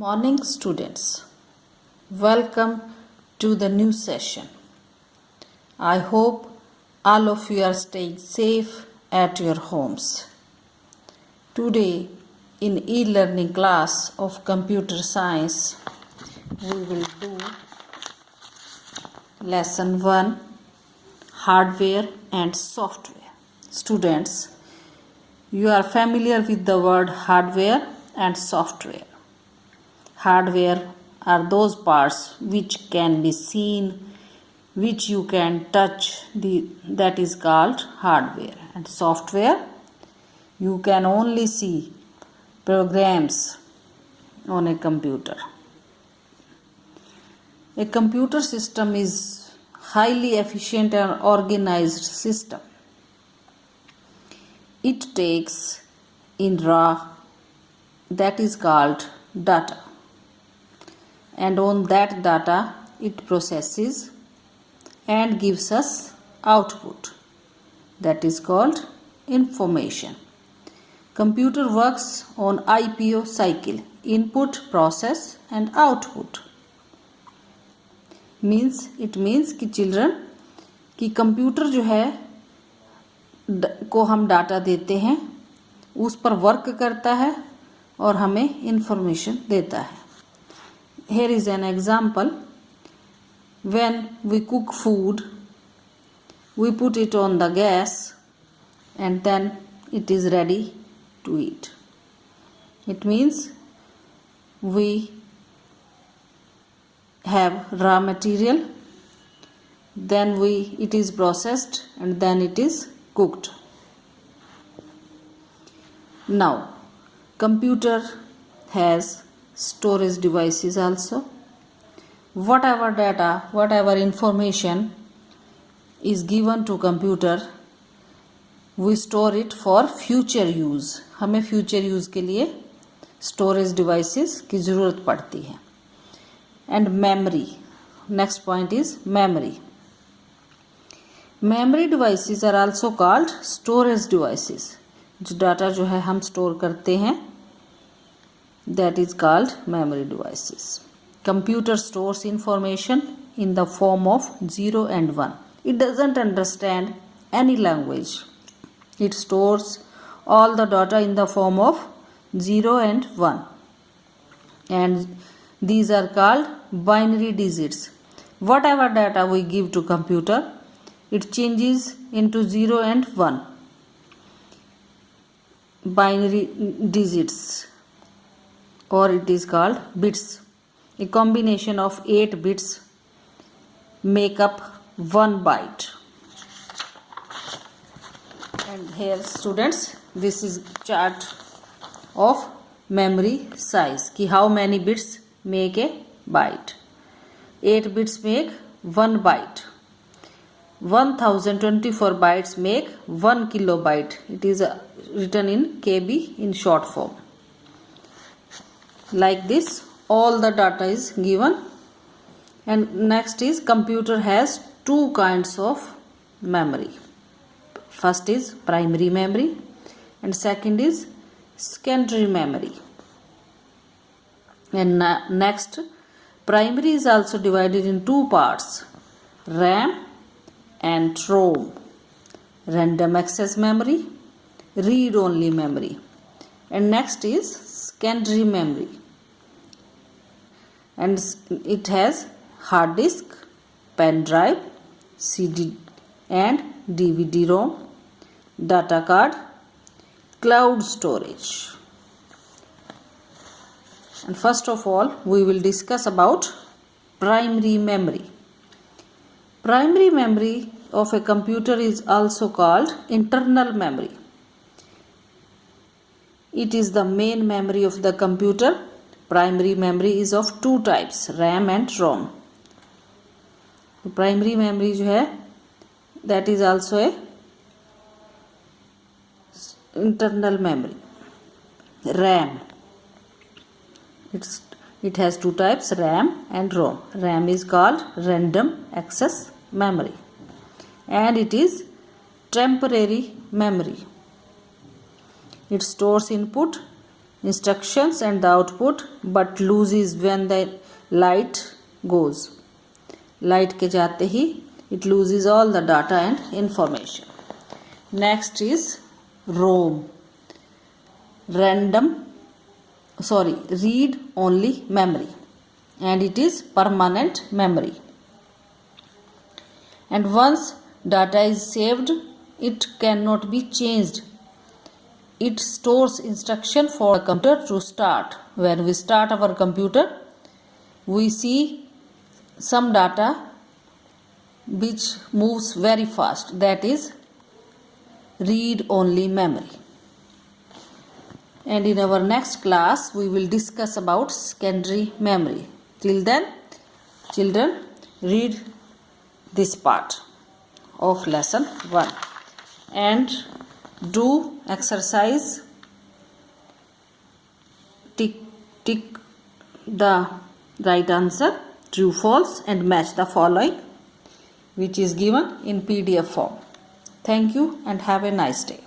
Morning students, welcome to the new session. I hope all of you are staying safe at your homes. Today in e-learning class of computer science, we will do lesson 1, hardware and software. Students, you are familiar with the word hardware and software. Hardware are those parts which can be seen, which you can touch, that is called hardware. And software, you can only see programs on a computer. A computer system is highly efficient and organized system. It takes in raw, that is called data. And on that data it processes and gives us output, that is called information. Computer works on IPO cycle, input, process and output. It means कि children कि computer जो है को हम data देते हैं, उस पर वर्क करता है और हमें इंफॉर्मेशन देता है. Here is an example. When we cook food, we put it on the gas and then it is ready to eat. It means we have raw material, then it is processed and then it is cooked. Now, computer has storage devices also. Whatever data, whatever information is given to computer, we store it for future use. हमें future use के लिए storage devices की ज़रूरत पड़ती है. And memory. Next point is memory. Memory devices are also called storage devices. जो data जो है हम store करते हैं, that is called memory devices. Computer stores information in the form of 0 and 1. It doesn't understand any language. It stores all the data in the form of 0 and 1. And these are called binary digits. Whatever data we give to computer, it changes into 0 and 1. Binary digits, or it is called bits. A combination of 8 bits make up 1 byte. And here students, this is chart of memory size, कि how many bits make a byte. 8 bits make 1 byte. 1024 bytes make 1 kilobyte. It is written in KB in short form. Like this, all the data is given. And next is computer has two kinds of memory. First is primary memory and second is secondary memory. And next, primary is also divided in two parts, RAM and ROM. Random access memory, read-only memory. And next is secondary memory. And it has hard disk, pen drive, CD and DVD-ROM, data card, cloud storage. And first of all, we will discuss about primary memory. Primary memory of a computer is also called internal memory. It is the main memory of the computer. Primary memory is of two types, RAM and ROM. The primary memory जो है, that is also a internal memory. RAM. It has two types, RAM and ROM. RAM is called random access memory, and it is temporary memory. It stores input instructions and the output but loses when the light goes. Light के जाते ही it loses all the data and information. Next is ROM, read only memory, and it is permanent memory. And once data is saved, it cannot be changed. It stores instruction for the computer to start. When we start our computer, we see some data which moves very fast. That is read only memory. And in our next class, we will discuss about secondary memory. Till then, children, read this part of lesson 1 and do exercise. Tick the right answer, true, false, and match the following, which is given in PDF form. Thank you and have a nice day.